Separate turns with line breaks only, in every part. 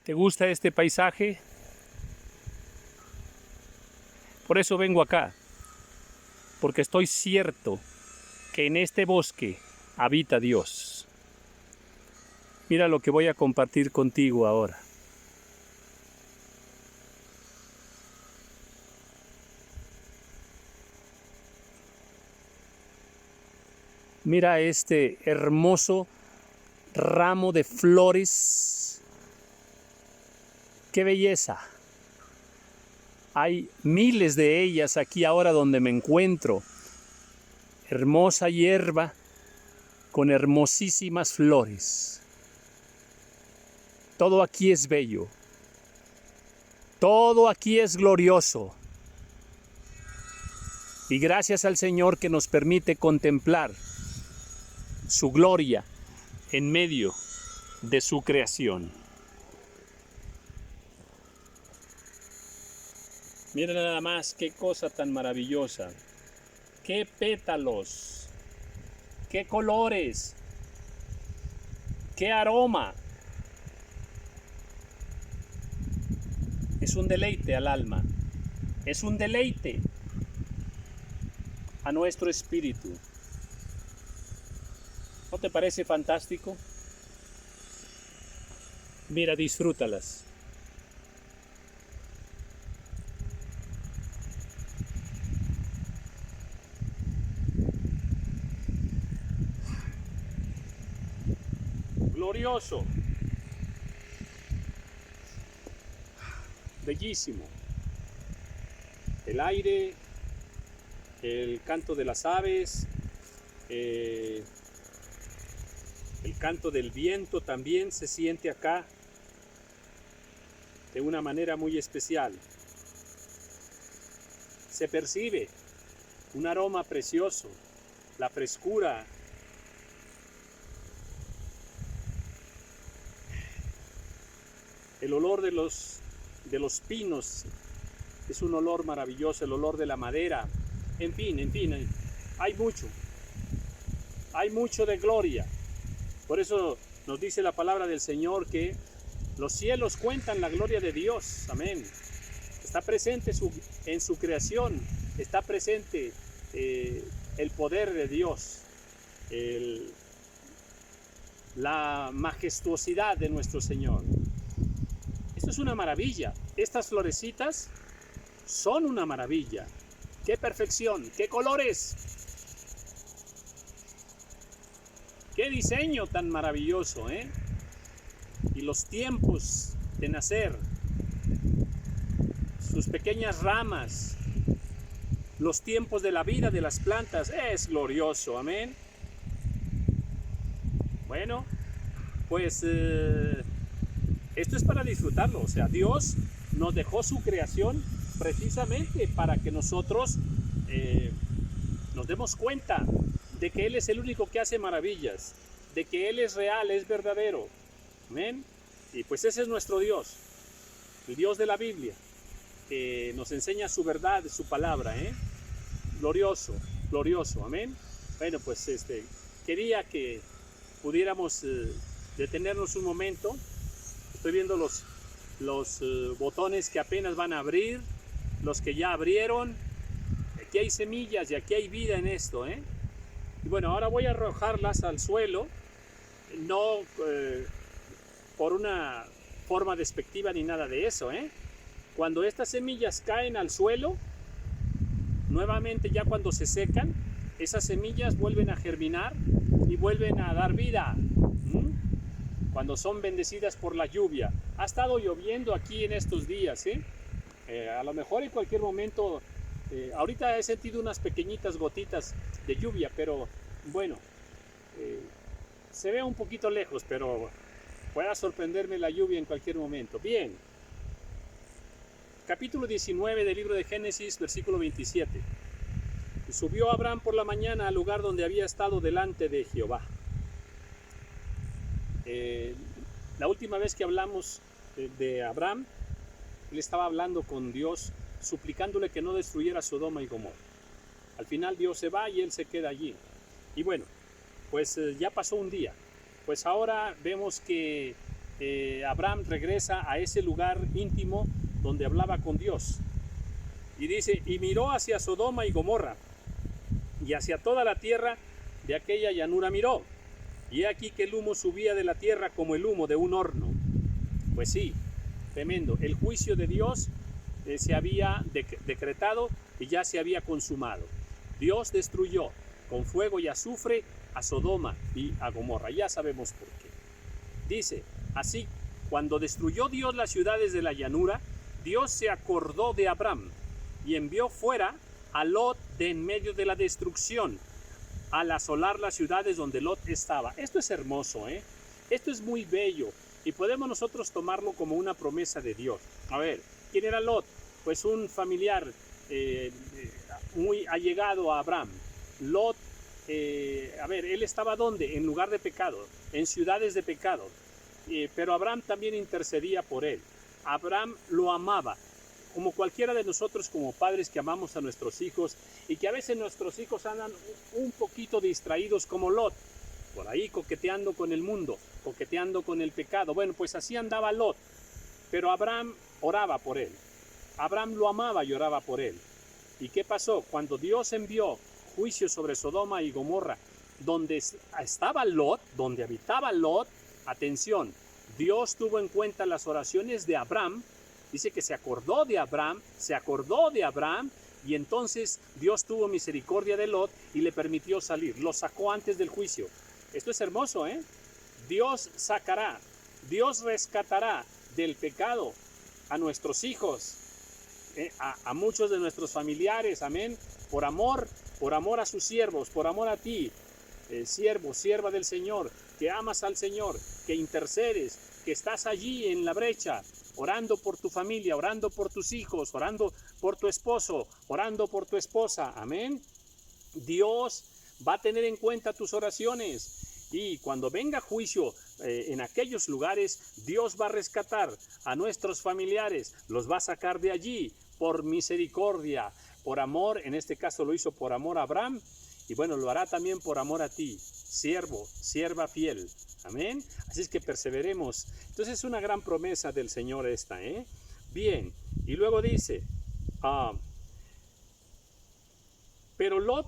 ¿Te gusta este paisaje? Por eso vengo acá, porque estoy cierto que en este bosque habita Dios. Mira lo que voy a compartir contigo ahora. Mira este hermoso ramo de flores. ¡Qué belleza! Hay miles de ellas aquí ahora donde me encuentro. Hermosa hierba con hermosísimas flores. Todo aquí es bello. Todo aquí es glorioso. Y gracias al Señor que nos permite contemplar su gloria en medio de su creación. Mira nada más qué cosa tan maravillosa. Qué pétalos. Qué colores. Qué aroma. Es un deleite al alma. Es un deleite a nuestro espíritu. ¿No te parece fantástico? Mira, disfrútalas. Glorioso. Bellísimo. El aire, el canto de las aves, el canto del viento también se siente acá de una manera muy especial. Se percibe un aroma precioso, la frescura. El olor de los pinos es un olor maravilloso, el olor de la madera. En fin, hay mucho de gloria. Por eso nos dice la palabra del Señor que los cielos cuentan la gloria de Dios. Amén. Está presente en su creación, está presente el poder de Dios, la majestuosidad de nuestro Señor. Esto es una maravilla. Estas florecitas son una maravilla. ¡Qué perfección! ¡Qué colores! ¡Qué diseño tan maravilloso! Y los tiempos de nacer, sus pequeñas ramas, los tiempos de la vida de las plantas, es glorioso. Amén. Bueno, pues esto es para disfrutarlo. O sea, Dios nos dejó su creación precisamente para que nosotros nos demos cuenta de que Él es el único que hace maravillas, de que Él es real, es verdadero. Amén. Y pues ese es nuestro Dios, el Dios de la Biblia, que nos enseña su verdad, su palabra. Glorioso, glorioso. Amén. Bueno, pues quería que pudiéramos detenernos un momento. Estoy viendo los botones que apenas van a abrir, los que ya abrieron. Aquí hay semillas y aquí hay vida en esto. Y bueno, ahora voy a arrojarlas al suelo, no por una forma despectiva ni nada de eso. Cuando estas semillas caen al suelo, nuevamente ya cuando se secan, esas semillas vuelven a germinar y vuelven a dar vida. Cuando son bendecidas por la lluvia. Ha estado lloviendo aquí en estos días. A lo mejor en cualquier momento, ahorita he sentido unas pequeñitas gotitas de lluvia, pero bueno, se ve un poquito lejos, pero pueda sorprenderme la lluvia en cualquier momento. Bien, capítulo 19 del libro de Génesis, versículo 27. Y subió Abraham por la mañana al lugar donde había estado delante de Jehová. La última vez que hablamos de Abraham, él estaba hablando con Dios, suplicándole que no destruyera Sodoma y Gomorra. Al final Dios se va y él se queda allí. Y bueno, pues ya pasó un día. Pues ahora vemos que Abraham regresa a ese lugar íntimo donde hablaba con Dios. Y dice, y miró hacia Sodoma y Gomorra, y hacia toda la tierra de aquella llanura miró. Y he aquí que el humo subía de la tierra como el humo de un horno. Pues sí, tremendo. El juicio de Dios se había decretado y ya se había consumado. Dios destruyó con fuego y azufre a Sodoma y a Gomorra. Ya sabemos por qué. Dice, así, cuando destruyó Dios las ciudades de la llanura, Dios se acordó de Abraham y envió fuera a Lot de en medio de la destrucción, al asolar las ciudades donde Lot estaba. Esto es hermoso, Esto es muy bello y podemos nosotros tomarlo como una promesa de Dios. A ver, ¿quién era Lot? Pues un familiar muy allegado a Abraham. Lot, él estaba ¿dónde? En lugar de pecado, en ciudades de pecado. Pero Abraham también intercedía por él. Abraham lo amaba, como cualquiera de nosotros como padres que amamos a nuestros hijos y que a veces nuestros hijos andan un poquito distraídos como Lot, por ahí coqueteando con el mundo, coqueteando con el pecado. Bueno, pues así andaba Lot, pero Abraham oraba por él. Abraham lo amaba y oraba por él. ¿Y qué pasó? Cuando Dios envió juicio sobre Sodoma y Gomorra, donde estaba Lot, donde habitaba Lot, atención, Dios tuvo en cuenta las oraciones de Abraham. Dice que se acordó de Abraham, y entonces Dios tuvo misericordia de Lot y le permitió salir. Lo sacó antes del juicio. Esto es hermoso, Dios sacará, Dios rescatará del pecado a nuestros hijos, a muchos de nuestros familiares, amén, por amor a sus siervos, por amor a ti, siervo, sierva del Señor, que amas al Señor, que intercedes, que estás allí en la brecha, orando por tu familia, orando por tus hijos, orando por tu esposo, orando por tu esposa, amén. Dios va a tener en cuenta tus oraciones y cuando venga juicio en aquellos lugares, Dios va a rescatar a nuestros familiares, los va a sacar de allí por misericordia, por amor. En este caso lo hizo por amor a Abraham y bueno, lo hará también por amor a ti, siervo, sierva fiel, amén. Así es que perseveremos. Entonces es una gran promesa del Señor esta, Bien, y luego dice, pero Lot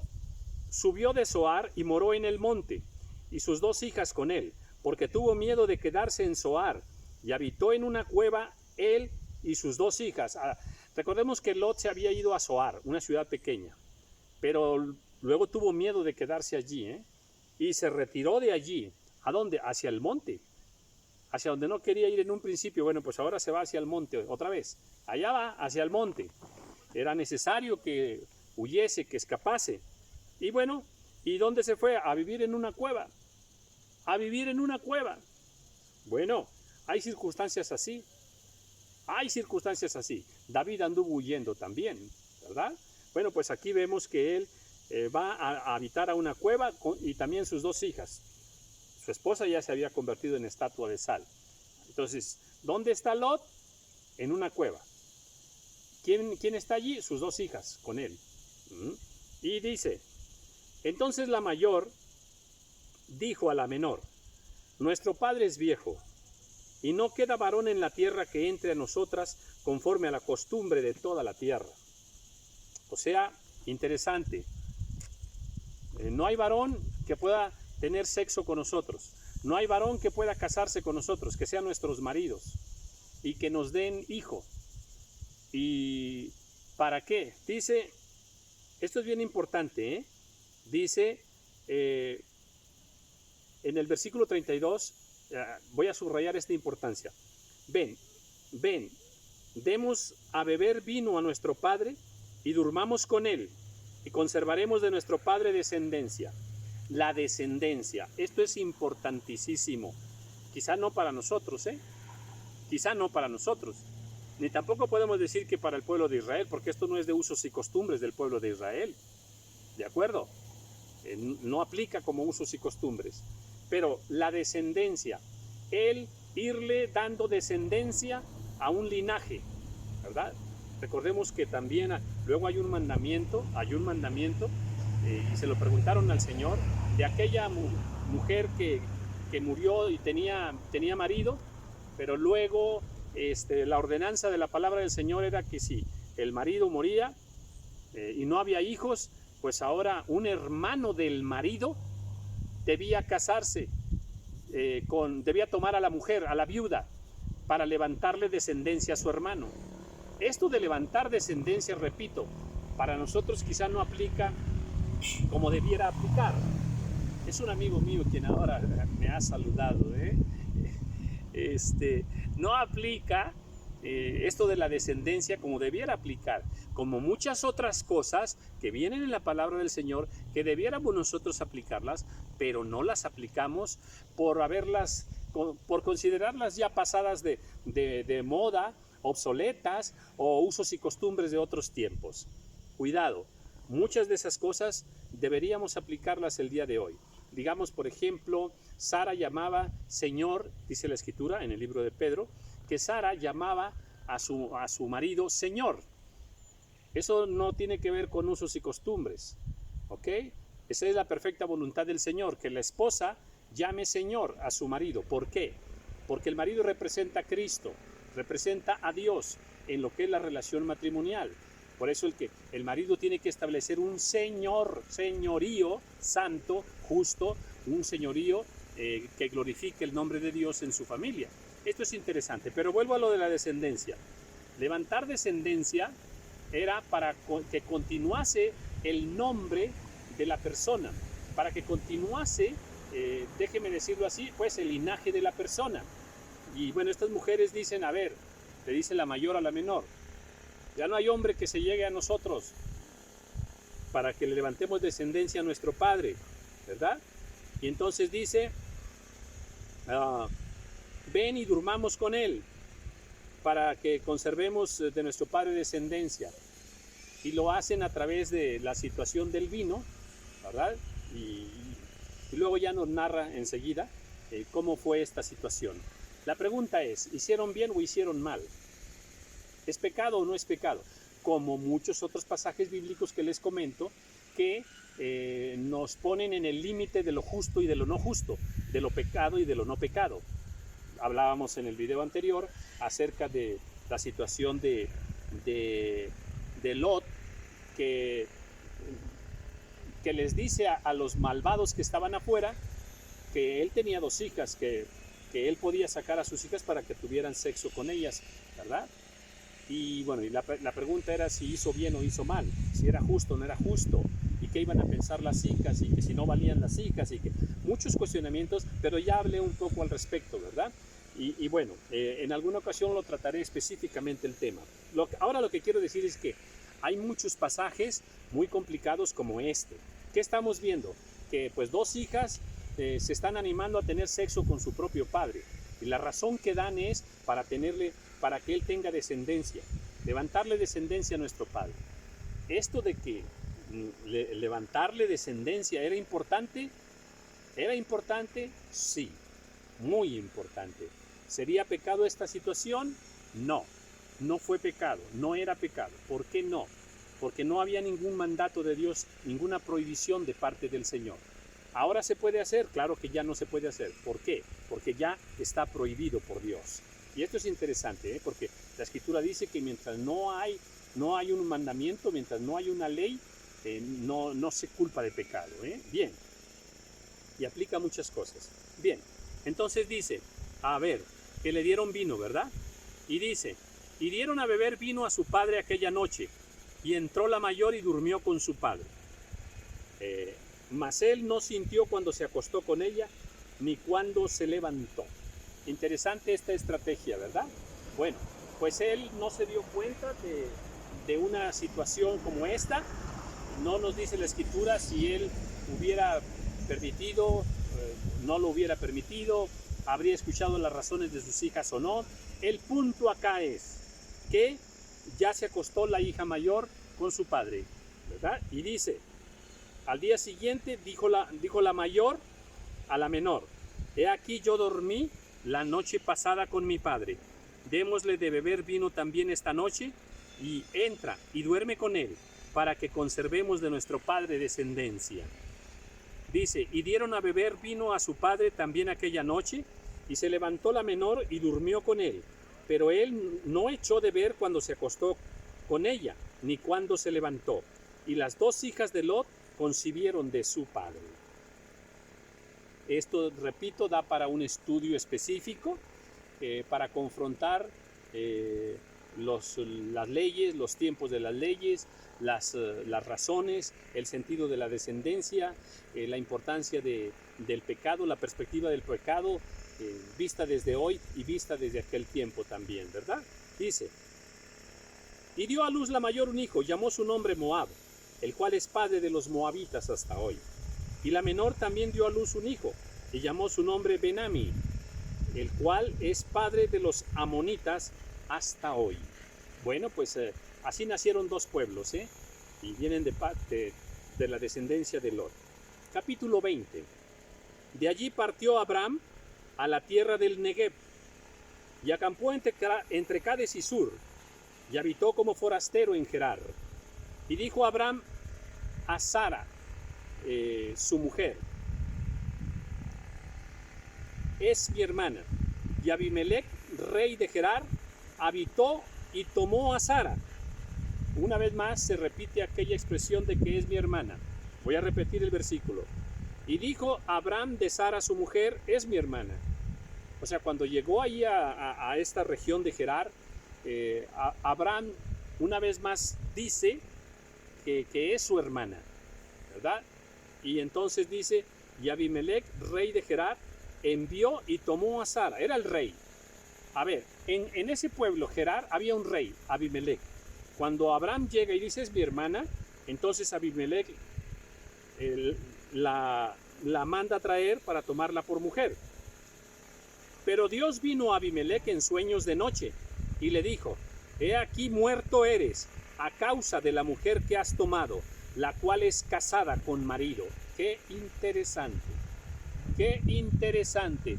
subió de Zoar y moró en el monte, y sus dos hijas con él, porque tuvo miedo de quedarse en Zoar, y habitó en una cueva él y sus dos hijas. Recordemos que Lot se había ido a Zoar, una ciudad pequeña, pero luego tuvo miedo de quedarse allí, y se retiró de allí. ¿A dónde? Hacia el monte, hacia donde no quería ir en un principio. Bueno, pues ahora se va hacia el monte otra vez. Allá va, hacia el monte. Era necesario que huyese, que escapase. Y bueno, ¿y dónde se fue? A vivir en una cueva. A vivir en una cueva. Bueno, hay circunstancias así. Hay circunstancias así. David anduvo huyendo también, ¿verdad? Bueno, pues aquí vemos que él va a habitar a una cueva y también sus dos hijas. Su esposa ya se había convertido en estatua de sal. Entonces, ¿dónde está Lot? En una cueva. ¿Quién está allí? Sus dos hijas con él. Y dice, entonces la mayor dijo a la menor, nuestro padre es viejo, y no queda varón en la tierra que entre a nosotras conforme a la costumbre de toda la tierra. O sea, interesante. No hay varón que pueda tener sexo con nosotros. No hay varón que pueda casarse con nosotros, que sean nuestros maridos y que nos den hijo. ¿Y para qué? Dice, esto es bien importante, dice en el versículo 32, voy a subrayar esta importancia. Ven, demos a beber vino a nuestro padre y durmamos con él y conservaremos de nuestro padre descendencia. La descendencia, esto es importantísimo. Quizá no para nosotros, quizá no para nosotros, ni tampoco podemos decir que para el pueblo de Israel, porque esto no es de usos y costumbres del pueblo de Israel, ¿de acuerdo? No aplica como usos y costumbres, pero la descendencia, el irle dando descendencia a un linaje, ¿verdad? Recordemos que también luego hay un mandamiento, y se lo preguntaron al Señor, de aquella mujer que murió y tenía marido, pero luego la ordenanza de la palabra del Señor era que si el marido moría y no había hijos, pues ahora un hermano del marido debía casarse, debía tomar a la mujer, a la viuda, para levantarle descendencia a su hermano. Esto de levantar descendencia, repito, para nosotros quizá no aplica como debiera aplicar. Es un amigo mío quien ahora me ha saludado, no aplica esto de la descendencia como debiera aplicar, como muchas otras cosas que vienen en la palabra del Señor, que debiéramos nosotros aplicarlas, pero no las aplicamos por considerarlas ya pasadas de moda, obsoletas o usos y costumbres de otros tiempos. Cuidado, muchas de esas cosas deberíamos aplicarlas el día de hoy. Digamos, por ejemplo, Sara llamaba Señor, dice la Escritura en el libro de Pedro, que Sara llamaba a su marido Señor. Eso no tiene que ver con usos y costumbres, ¿ok? Esa es la perfecta voluntad del Señor, que la esposa llame Señor a su marido. ¿Por qué? Porque el marido representa a Cristo, representa a Dios en lo que es la relación matrimonial. Por eso el marido tiene que establecer un señorío santo, justo, un señorío que glorifique el nombre de Dios en su familia. Esto es interesante, pero vuelvo a lo de la descendencia. Levantar descendencia era para que continuase el nombre de la persona, para que continuase, déjeme decirlo así, pues el linaje de la persona. Y bueno, estas mujeres dicen, a ver, le dice la mayor a la menor, ya no hay hombre que se llegue a nosotros para que le levantemos descendencia a nuestro padre, ¿verdad? Y entonces dice, ven y durmamos con él para que conservemos de nuestro padre descendencia. Y lo hacen a través de la situación del vino, ¿verdad? Y luego ya nos narra enseguida cómo fue esta situación. La pregunta es, ¿hicieron bien o hicieron mal? ¿Es pecado o no es pecado? Como muchos otros pasajes bíblicos que les comento, que nos ponen en el límite de lo justo y de lo no justo, de lo pecado y de lo no pecado. Hablábamos en el video anterior acerca de la situación de Lot, que les dice a los malvados que estaban afuera que él tenía 2 hijas, que él podía sacar a sus hijas para que tuvieran sexo con ellas, ¿verdad? Y bueno, y la pregunta era si hizo bien o hizo mal, si era justo o no era justo, y qué iban a pensar las hijas, y que si no valían las hijas, y que muchos cuestionamientos, pero ya hablé un poco al respecto, ¿verdad? Y bueno, en alguna ocasión lo trataré específicamente el tema. Ahora lo que quiero decir es que hay muchos pasajes muy complicados como este. ¿Qué estamos viendo? Que pues 2 hijas se están animando a tener sexo con su propio padre. Y la razón que dan es para que él tenga descendencia, levantarle descendencia a nuestro padre. Esto de que levantarle descendencia era importante, sí, muy importante. ¿Sería pecado esta situación? No, no fue pecado, no era pecado. ¿Por qué no? Porque no había ningún mandato de Dios, ninguna prohibición de parte del Señor. ¿Ahora se puede hacer? Claro que ya no se puede hacer. ¿Por qué? Porque ya está prohibido por Dios. Y esto es interesante, porque la Escritura dice que mientras no hay un mandamiento, mientras no hay una ley, no se culpa de pecado. Bien. Y aplica muchas cosas. Bien. Entonces dice, a ver, que le dieron vino, ¿verdad? Y dice, y dieron a beber vino a su padre aquella noche, y entró la mayor y durmió con su padre. Mas él no sintió cuando se acostó con ella, ni cuando se levantó. Interesante esta estrategia, ¿verdad? Bueno, pues él no se dio cuenta de una situación como esta. No nos dice la Escritura si él hubiera permitido, no lo hubiera permitido, habría escuchado las razones de sus hijas o no. El punto acá es que ya se acostó la hija mayor con su padre, ¿verdad? Y dice, al día siguiente dijo la mayor a la menor, he aquí yo dormí la noche pasada con mi padre, démosle de beber vino también esta noche, y entra y duerme con él, para que conservemos de nuestro padre descendencia. Dice, y dieron a beber vino a su padre también aquella noche, Y se levantó la menor y durmió con él, pero él no echó de ver cuando se acostó con ella, ni cuando se levantó. Y las dos hijas de Lot concibieron de su padre. Esto, repito, da para un estudio específico, para confrontar las leyes, los tiempos de las leyes, las razones, el sentido de la descendencia, la importancia del pecado, la perspectiva del pecado, vista desde hoy y vista desde aquel tiempo también, ¿verdad? Dice, y dio a luz la mayor un hijo, llamó su nombre Moab, el cual es padre de los moabitas hasta hoy. Y la menor también dio a luz un hijo, y llamó su nombre Ben-Ammi, el cual es padre de los amonitas hasta hoy. Bueno, pues así nacieron dos pueblos, y vienen de la descendencia de Lot. Capítulo 20. De allí partió Abraham a la tierra del Negev, y acampó entre Cades y Sur, y habitó como forastero en Gerar. Y dijo Abraham a Sara, su mujer, es mi hermana. Y Abimelech, rey de Gerar, habitó y tomó a Sara. Una vez más se repite aquella expresión de que es mi hermana. Voy a repetir el versículo. Y dijo Abraham de Sara su mujer, es mi hermana. O sea, cuando llegó ahí a esta región de Gerar, Abraham una vez más dice que es su hermana, ¿verdad? Y entonces dice, y Abimelech, rey de Gerar, envió y tomó a Sara. Era el rey. A ver, en ese pueblo, Gerar, había un rey, Abimelech. Cuando Abraham llega y dice, es mi hermana, entonces Abimelech la manda a traer para tomarla por mujer. Pero Dios vino a Abimelech en sueños de noche y le dijo, he aquí muerto eres a causa de la mujer que has tomado, la cual es casada con marido. Qué interesante, qué interesante.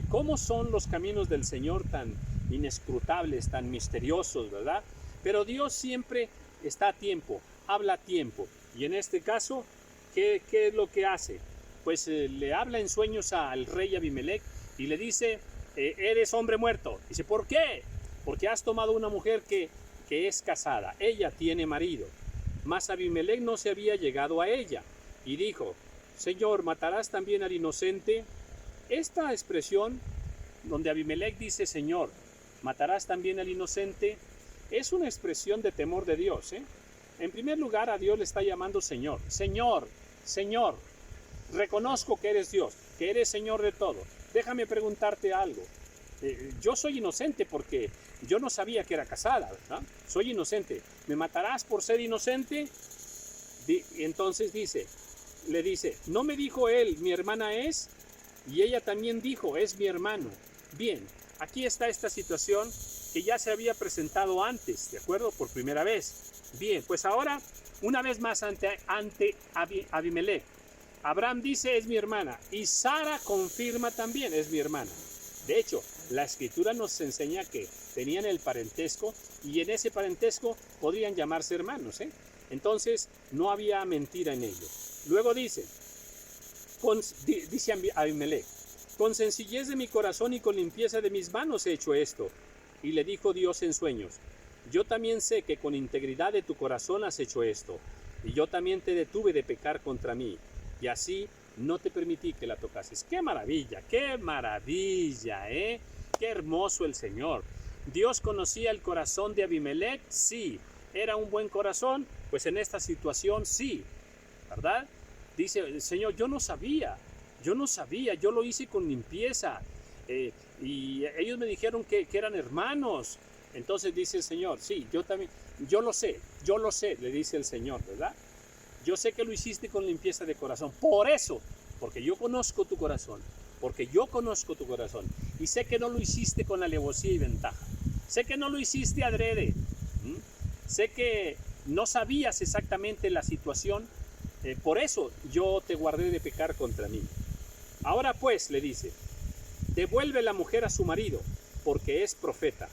¿Cómo son los caminos del Señor tan inescrutables, tan misteriosos, verdad? Pero Dios siempre está a tiempo, habla a tiempo. Y en este caso, ¿qué es lo que hace? Pues le habla en sueños al rey Abimelech y le dice, eres hombre muerto. Dice, ¿por qué? Porque has tomado una mujer que es casada. Ella tiene marido. Mas Abimelech no se había llegado a ella. Y dijo, Señor, ¿matarás también al inocente? Esta expresión donde Abimelech dice, Señor, ¿matarás también al inocente? Es una expresión de temor de Dios. En primer lugar, a Dios le está llamando Señor. Señor, Señor, reconozco que eres Dios, que eres Señor de todo. Déjame preguntarte algo. Yo soy inocente porque yo no sabía que era casada, ¿verdad? Soy inocente. ¿Me matarás por ser inocente? Entonces le dice, ¿no me dijo él, mi hermana es? Y ella también dijo, es mi hermano. Bien, aquí está esta situación que ya se había presentado antes, ¿de acuerdo? Por primera vez. Bien, pues ahora, una vez más ante Abimelech, Abraham dice, es mi hermana, y Sara confirma también, es mi hermana. De hecho, la escritura nos enseña que tenían el parentesco, y en ese parentesco podrían llamarse hermanos, Entonces, no había mentira en ello. Luego dice Abimelech, con sencillez de mi corazón y con limpieza de mis manos he hecho esto. Y le dijo Dios en sueños, yo también sé que con integridad de tu corazón has hecho esto, y yo también te detuve de pecar contra mí, y así no te permití que la tocases. ¡Qué maravilla! ¡Qué maravilla! Qué hermoso el Señor. ¿Dios conocía el corazón de Abimelech? Sí. ¿Era un buen corazón? Pues en esta situación sí, ¿verdad? Dice el Señor, yo no sabía, yo lo hice con limpieza, y ellos me dijeron que eran hermanos. Entonces dice el Señor, sí, yo lo sé, le dice el Señor, ¿verdad? Yo sé que lo hiciste con limpieza de corazón, por eso, porque yo conozco tu corazón, y sé que no lo hiciste con alevosía y ventaja, sé que no lo hiciste adrede, sé que no sabías exactamente la situación, por eso yo te guardé de pecar contra mí. Ahora pues, le dice, devuelve la mujer a su marido, porque es profeta,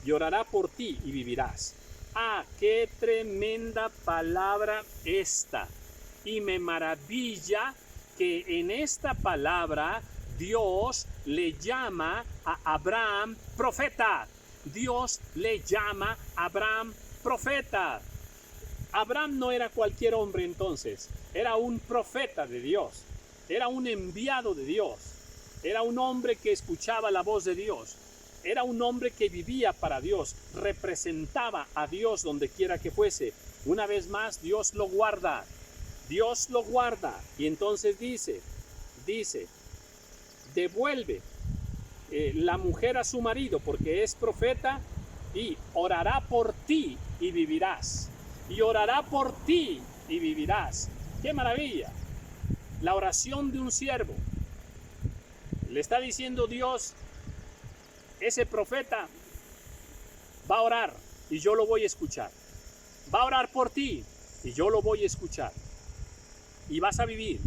y orará por ti y vivirás. ¡Ah, qué tremenda palabra esta! Y me maravilla que en esta palabra Dios le llama a Abraham profeta. Dios le llama a Abraham profeta. Abraham no era cualquier hombre entonces, era un profeta de Dios, era un enviado de Dios, era un hombre que escuchaba la voz de Dios, era un hombre que vivía para Dios, representaba a Dios donde quiera que fuese. Una vez más, Dios lo guarda, y entonces dice, devuelve la mujer a su marido porque es profeta y orará por ti y vivirás. Y orará por ti y vivirás. ¡Qué maravilla! La oración de un siervo. Le está diciendo Dios, ese profeta va a orar y yo lo voy a escuchar. Va a orar por ti y yo lo voy a escuchar. Y vas a vivir.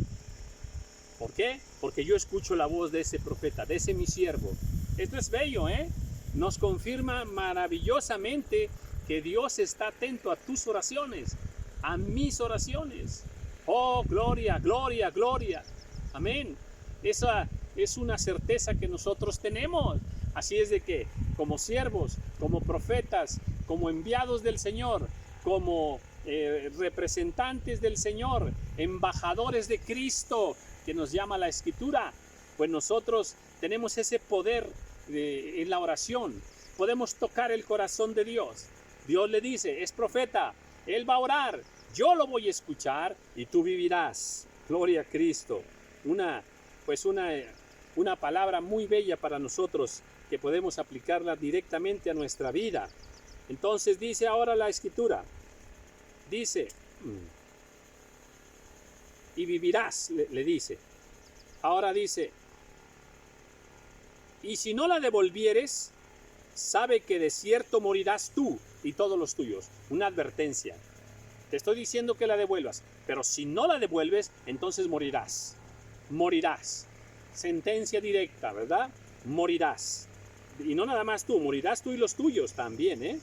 ¿Por qué? Porque yo escucho la voz de ese profeta, de ese mi siervo. Esto es bello, ¿eh? Nos confirma maravillosamente que Dios está atento a tus oraciones, a mis oraciones. Oh, gloria, gloria, gloria. Amén. Esa es una certeza que nosotros tenemos. Así es de que, como siervos, como profetas, como enviados del Señor, como representantes del Señor, embajadores de Cristo, que nos llama la Escritura, pues nosotros tenemos ese poder en la oración. Podemos tocar el corazón de Dios. Dios le dice, es profeta, él va a orar, yo lo voy a escuchar y tú vivirás. Gloria a Cristo. Una palabra muy bella para nosotros que podemos aplicarla directamente a nuestra vida. Entonces dice ahora la Escritura, dice, y vivirás, le dice. Ahora dice, y si no la devolvieres, sabe que de cierto morirás tú y todos los tuyos. Una advertencia. Te estoy diciendo que la devuelvas, pero si no la devuelves, entonces morirás. Morirás. Sentencia directa, ¿verdad? Morirás. Y no nada más tú, morirás tú y los tuyos también, ¿eh?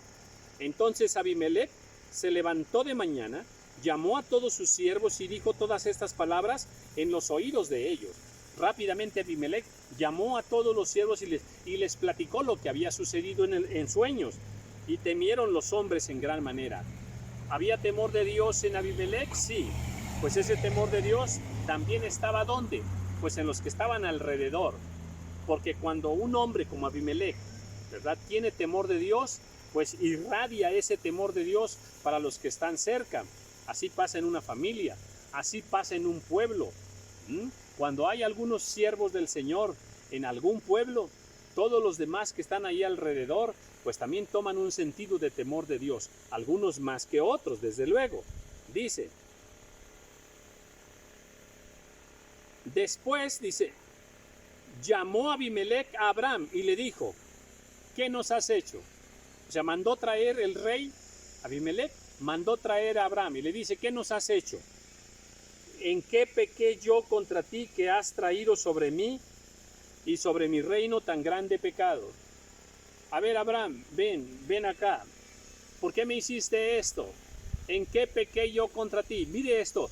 Entonces Abimelech se levantó de mañana, llamó a todos sus siervos y dijo todas estas palabras en los oídos de ellos. Rápidamente Abimelech llamó a todos los siervos y les platicó lo que había sucedido en sueños. Y temieron los hombres en gran manera. ¿Había temor de Dios en Abimelech? Sí. Pues ese temor de Dios también estaba ¿dónde? Pues en los que estaban alrededor. Porque cuando un hombre como Abimelech, ¿verdad?, tiene temor de Dios, pues irradia ese temor de Dios para los que están cerca. Así pasa en una familia, así pasa en un pueblo. Cuando hay algunos siervos del Señor en algún pueblo, todos los demás que están ahí alrededor, pues también toman un sentido de temor de Dios, algunos más que otros, desde luego. Dice, después, dice, llamó Abimelech a Abraham y le dijo, ¿qué nos has hecho? O sea, mandó traer el rey, Abimelech, mandó traer a Abraham y le dice, ¿qué nos has hecho? ¿En qué pequé yo contra ti que has traído sobre mí y sobre mi reino tan grande pecado? A ver, Abraham, ven acá. ¿Por qué me hiciste esto? ¿En qué pequé yo contra ti? Mire esto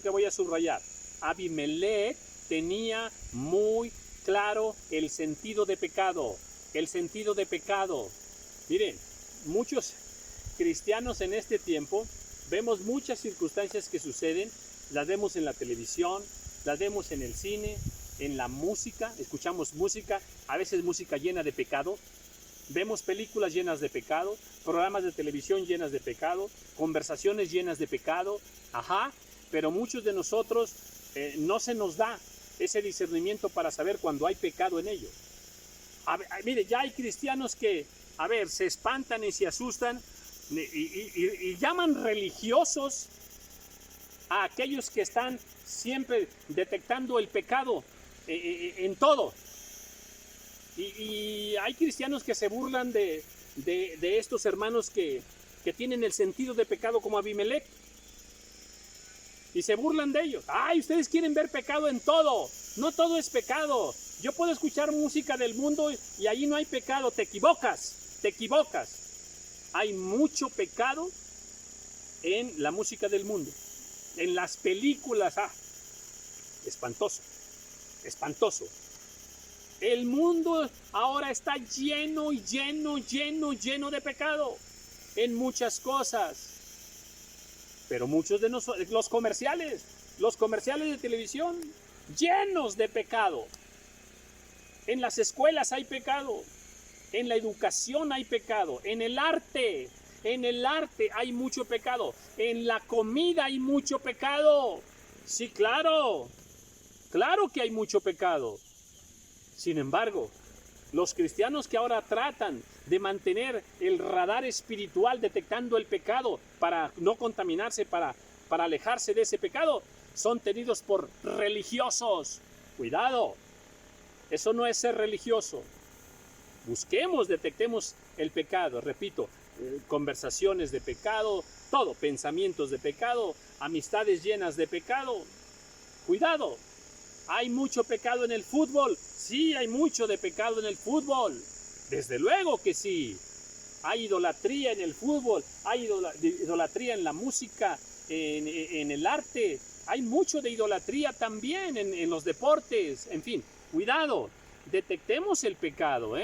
que voy a subrayar. Abimelech tenía muy claro el sentido de pecado. El sentido de pecado. Miren, muchos cristianos en este tiempo vemos muchas circunstancias que suceden. Las vemos en la televisión, las vemos en el cine, en la música. Escuchamos música, a veces música llena de pecado. Vemos películas llenas de pecado, programas de televisión llenas de pecado, conversaciones llenas de pecado. Pero muchos de nosotros no se nos da ese discernimiento para saber cuando hay pecado en ellos. Mire, ya hay cristianos que, se espantan y se asustan y llaman religiosos a aquellos que están siempre detectando el pecado en todo. Y hay cristianos que se burlan de estos hermanos que tienen el sentido de pecado como Abimelech. Y se burlan de ellos. ¡Ay, ustedes quieren ver pecado en todo! No todo es pecado. Yo puedo escuchar música del mundo y ahí no hay pecado. Te equivocas, te equivocas. Hay mucho pecado en la música del mundo. En las películas, espantoso, espantoso. El mundo ahora está lleno de pecado en muchas cosas. Pero muchos de nosotros, los comerciales de televisión, llenos de pecado. En las escuelas hay pecado, en la educación hay pecado, en el arte hay mucho pecado, en la comida hay mucho pecado. Sí, claro que hay mucho pecado. Sin embargo, los cristianos que ahora tratan de mantener el radar espiritual detectando el pecado para no contaminarse, para alejarse de ese pecado, son tenidos por religiosos. Cuidado, eso no es ser religioso. Busquemos, detectemos el pecado, repito, conversaciones de pecado, todo, pensamientos de pecado, amistades llenas de pecado. Cuidado. ¿Hay mucho pecado en el fútbol? Sí, hay mucho de pecado en el fútbol. Desde luego que sí. Hay idolatría en el fútbol, hay idolatría en la música, en el arte. Hay mucho de idolatría también en los deportes. En fin, cuidado, detectemos el pecado.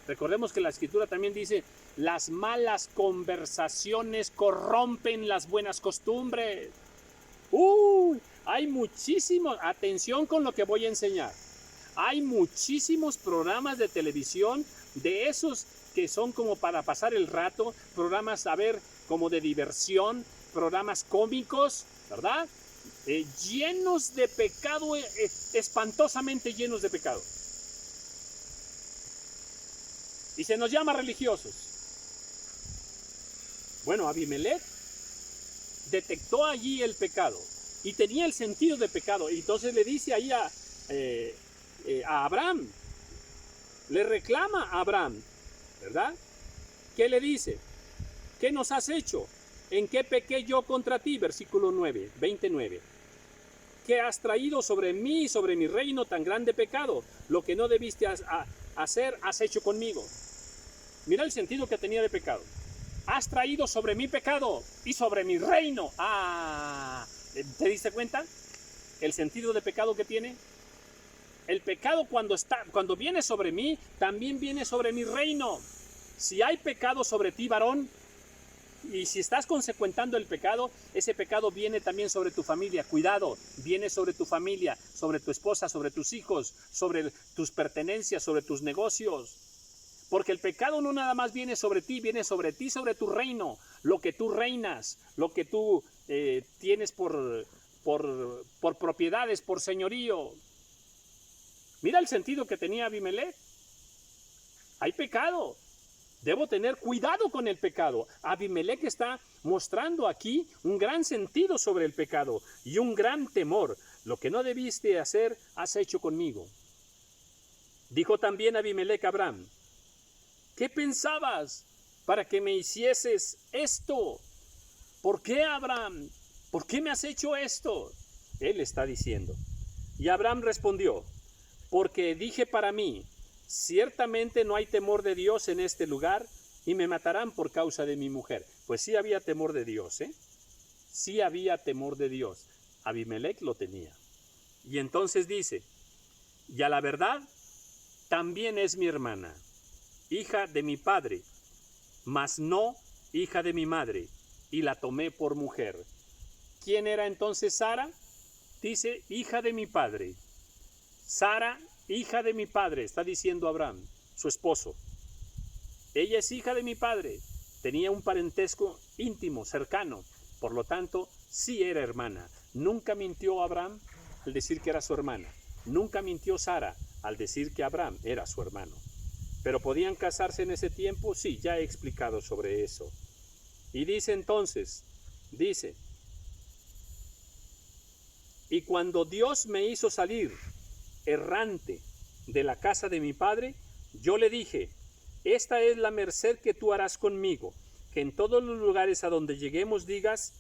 Recordemos que la Escritura también dice, las malas conversaciones corrompen las buenas costumbres. Hay muchísimos, atención con lo que voy a enseñar. Hay muchísimos programas de televisión de esos que son como para pasar el rato, programas, a ver, como de diversión, programas cómicos, ¿verdad? Llenos de pecado, espantosamente llenos de pecado. Y se nos llama religiosos. Bueno, Abimelech detectó allí el pecado y tenía el sentido de pecado. Y entonces le dice ahí a Abraham, le reclama a Abraham, ¿verdad? ¿Qué le dice? ¿Qué nos has hecho? ¿En qué pequé yo contra ti? Versículo 29. ¿Qué has traído sobre mí y sobre mi reino tan grande pecado? Lo que no debiste hacer, has hecho conmigo. Mira el sentido que tenía de pecado. Has traído sobre mi pecado y sobre mi reino. ¿Te diste cuenta? El sentido de pecado que tiene. El pecado cuando viene sobre mí, también viene sobre mi reino. Si hay pecado sobre ti, varón, y si estás consecuentando el pecado, ese pecado viene también sobre tu familia. Cuidado, viene sobre tu familia, sobre tu esposa, sobre tus hijos, sobre tus pertenencias, sobre tus negocios. Porque el pecado no nada más viene sobre ti, sobre tu reino, lo que tú reinas, lo que tú tienes por propiedades, por señorío. Mira el sentido que tenía Abimelech. Hay pecado. Debo tener cuidado con el pecado. Abimelech está mostrando aquí un gran sentido sobre el pecado y un gran temor. Lo que no debiste hacer, has hecho conmigo. Dijo también Abimelech a Abraham, ¿qué pensabas para que me hicieses esto? ¿Por qué, Abraham? ¿Por qué me has hecho esto? Él está diciendo. Y Abraham respondió, porque dije para mí, ciertamente no hay temor de Dios en este lugar y me matarán por causa de mi mujer. Pues sí había temor de Dios, Sí había temor de Dios. Abimelech lo tenía. Y entonces dice, y a la verdad, también es mi hermana, hija de mi padre, mas no hija de mi madre, y la tomé por mujer. ¿Quién era entonces Sara? Dice, hija de mi padre. Sara, hija de mi padre, está diciendo Abraham, su esposo. Ella es hija de mi padre, tenía un parentesco íntimo, cercano, por lo tanto, sí era hermana. Nunca mintió Abraham al decir que era su hermana. Nunca mintió Sara al decir que Abraham era su hermano. ¿Pero podían casarse en ese tiempo? Sí, ya he explicado sobre eso. Y dice entonces, y cuando Dios me hizo salir errante de la casa de mi padre, yo le dije, esta es la merced que tú harás conmigo, que en todos los lugares a donde lleguemos digas,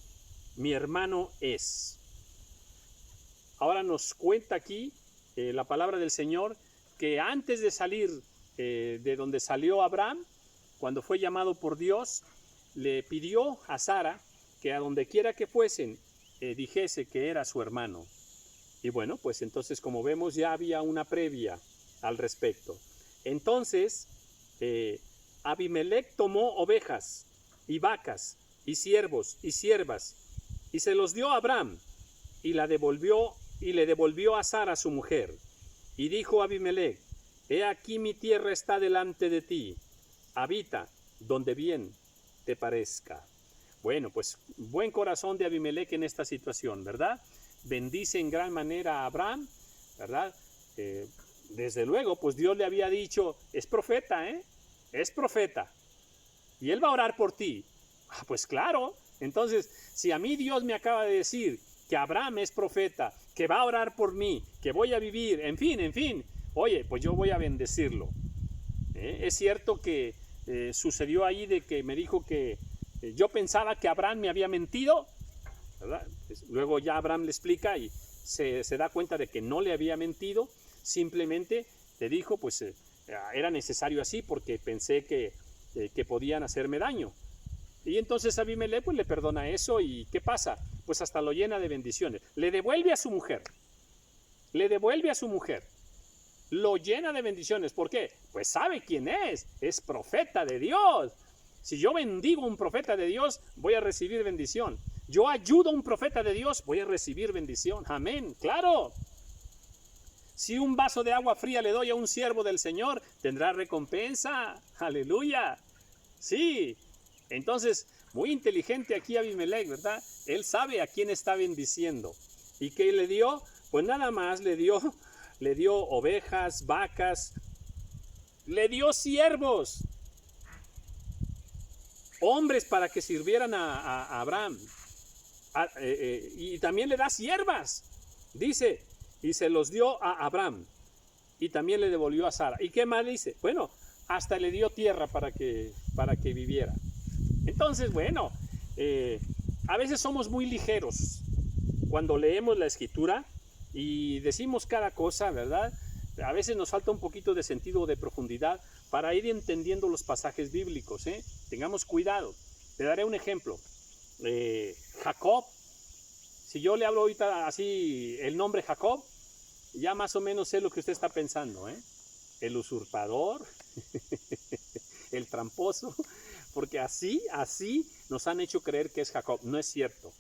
mi hermano es. Ahora nos cuenta aquí la palabra del Señor, que antes de salir de donde salió Abraham, cuando fue llamado por Dios, le pidió a Sara que a donde quiera que fuesen, dijese que era su hermano. Y bueno, pues entonces como vemos ya había una previa. al respecto. Entonces, Abimelec tomó ovejas y vacas y siervos y siervas y se los dio a Abraham y le devolvió a Sara su mujer. Y dijo Abimelec: he aquí mi tierra está delante de ti, habita donde bien te parezca. Bueno, pues buen corazón de Abimelec en esta situación, ¿verdad? Bendice en gran manera a Abraham, ¿verdad? Desde luego, pues Dios le había dicho, es profeta, es profeta, y él va a orar por ti. Pues claro, entonces, si a mí Dios me acaba de decir que Abraham es profeta, que va a orar por mí, que voy a vivir, en fin, oye, pues yo voy a bendecirlo. Es cierto que sucedió ahí de que me dijo que yo pensaba que Abraham me había mentido, ¿verdad? Luego ya Abraham le explica y se da cuenta de que no le había mentido, simplemente le dijo, pues era necesario así porque pensé que podían hacerme daño. Y entonces Abimelec pues le perdona eso y ¿qué pasa? Pues hasta lo llena de bendiciones. Le devuelve a su mujer, lo llena de bendiciones. ¿Por qué? Pues sabe quién es profeta de Dios. Si yo bendigo a un profeta de Dios, voy a recibir bendición. Yo ayudo a un profeta de Dios, voy a recibir bendición. Amén, claro. Si un vaso de agua fría le doy a un siervo del Señor, tendrá recompensa. Aleluya. Sí. Entonces, muy inteligente aquí Abimelec, ¿verdad? Él sabe a quién está bendiciendo. ¿Y qué le dio? Pues nada más le dio ovejas, vacas, le dio siervos, hombres para que sirvieran a Abraham. Y también le da siervas, dice, y se los dio a Abraham. Y también le devolvió a Sara. ¿Y qué más dice? Bueno, hasta le dio tierra para que viviera. Entonces, bueno, a veces somos muy ligeros cuando leemos la Escritura y decimos cada cosa, ¿verdad? A veces nos falta un poquito de sentido, de profundidad para ir entendiendo los pasajes bíblicos, Tengamos cuidado. Te daré un ejemplo. Jacob, si yo le hablo ahorita así el nombre Jacob, ya más o menos sé lo que usted está pensando, El usurpador, el tramposo, porque así nos han hecho creer que es Jacob. No es cierto.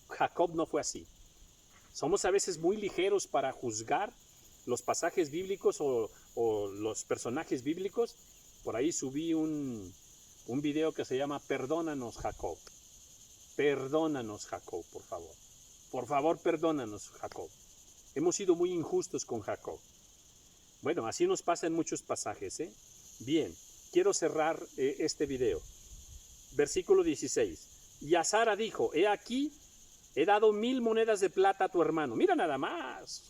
Jacob no fue así. Somos a veces muy ligeros para juzgar los pasajes bíblicos o los personajes bíblicos. Por ahí subí un video que se llama Perdónanos, Jacob. Perdónanos, Jacob, por favor. Por favor, perdónanos, Jacob. Hemos sido muy injustos con Jacob. Bueno, así nos pasa en muchos pasajes, Bien, quiero cerrar este video. Versículo 16. Y a Sara dijo, he aquí, he dado 1000 monedas de plata a tu hermano. Mira nada más.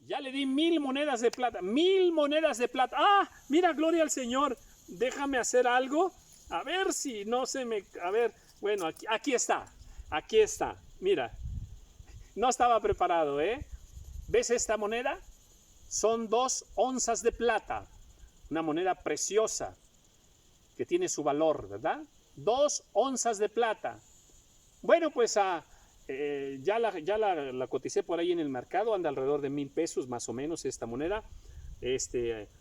Ya le di 1000 monedas de plata. 1000 monedas de plata. Ah, mira, gloria al Señor. Déjame hacer algo. A ver si no se me... A ver, bueno, aquí está. Aquí está. Mira. No estaba preparado, ¿Ves esta moneda? Son 2 onzas de plata. Una moneda preciosa que tiene su valor, ¿verdad? 2 onzas de plata. Bueno, pues ya la coticé por ahí en el mercado, anda alrededor de 1000 pesos más o menos esta moneda.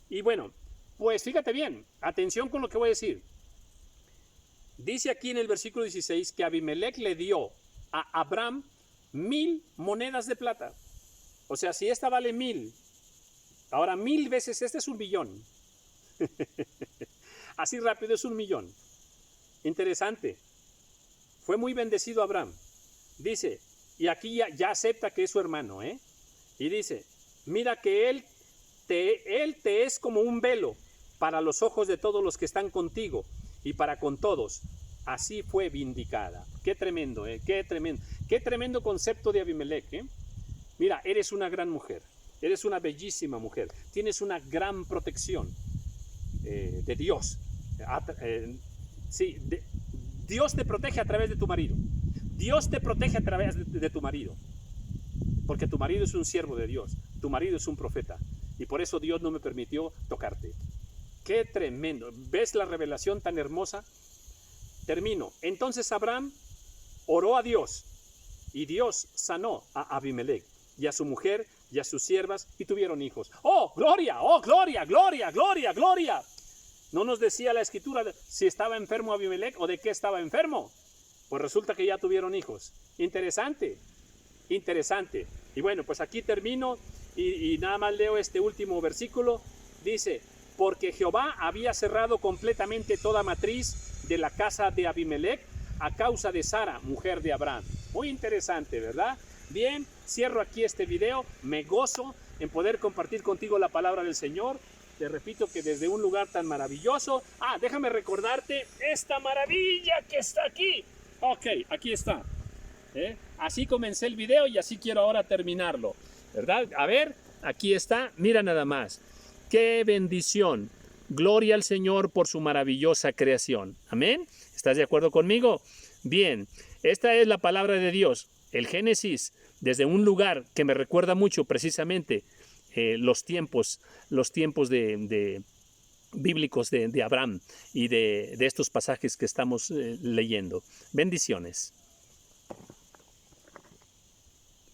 Y bueno, pues fíjate bien, atención con lo que voy a decir. Dice aquí en el versículo 16 que Abimelec le dio a Abraham 1000 monedas de plata. O sea, si esta vale 1000, ahora 1000 veces este es 1.000.000. Así rápido es 1.000.000. Interesante. Fue muy bendecido Abraham. Dice, y aquí ya acepta que es su hermano, Y dice, mira que él te es como un velo para los ojos de todos los que están contigo y para con todos. Así fue vindicada. Qué tremendo, qué tremendo. Qué tremendo concepto de Abimelec, Mira, eres una gran mujer. Eres una bellísima mujer. Tienes una gran protección de Dios. Sí, Dios te protege a través de tu marido. Dios te protege a través de tu marido. Porque tu marido es un siervo de Dios. Tu marido es un profeta. Y por eso Dios no me permitió tocarte. Qué tremendo. ¿Ves la revelación tan hermosa? Termino. Entonces Abraham oró a Dios. Y Dios sanó a Abimelec y a su mujer y a sus siervas y tuvieron hijos. ¡Oh, gloria! ¡Oh, gloria! ¡Gloria! ¡Gloria! ¡Gloria! No nos decía la escritura si estaba enfermo Abimelech o de qué estaba enfermo. Pues resulta que ya tuvieron hijos. Interesante, interesante. Y bueno, pues aquí termino y nada más leo este último versículo. Dice, porque Jehová había cerrado completamente toda matriz de la casa de Abimelech a causa de Sara, mujer de Abraham. Muy interesante, ¿verdad? Bien, cierro aquí este video. Me gozo en poder compartir contigo la palabra del Señor. Te repito que desde un lugar tan maravilloso. Déjame recordarte esta maravilla que está aquí. Ok, aquí está. Así comencé el video y así quiero ahora terminarlo, ¿verdad? A ver, aquí está. Mira nada más. ¡Qué bendición! Gloria al Señor por su maravillosa creación. ¿Amén? ¿Estás de acuerdo conmigo? Bien, esta es la palabra de Dios. El Génesis, desde un lugar que me recuerda mucho precisamente los tiempos bíblicos de Abraham y de estos pasajes que estamos leyendo. Bendiciones.